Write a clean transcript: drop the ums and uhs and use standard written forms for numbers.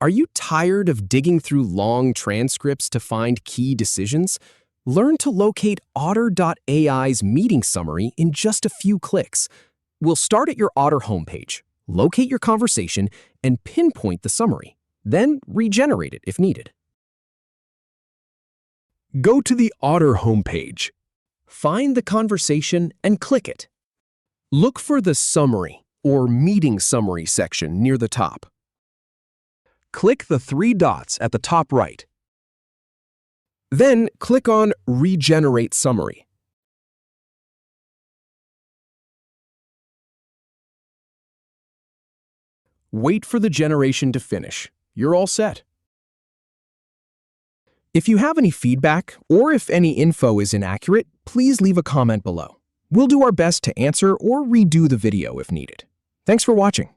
Are you tired of digging through long transcripts to find key decisions? Learn to locate Otter.ai's meeting summary in just a few clicks. We'll start at your Otter homepage, locate your conversation, and pinpoint the summary. Then regenerate it if needed. Go to the Otter homepage. Find the conversation and click it. Look for the Summary or Meeting Summary section near the top. Click the three dots at the top right. Then click on Regenerate Summary. Wait for the generation to finish. You're all set. If you have any feedback or if any info is inaccurate, please leave a comment below. We'll do our best to answer or redo the video if needed. Thanks for watching.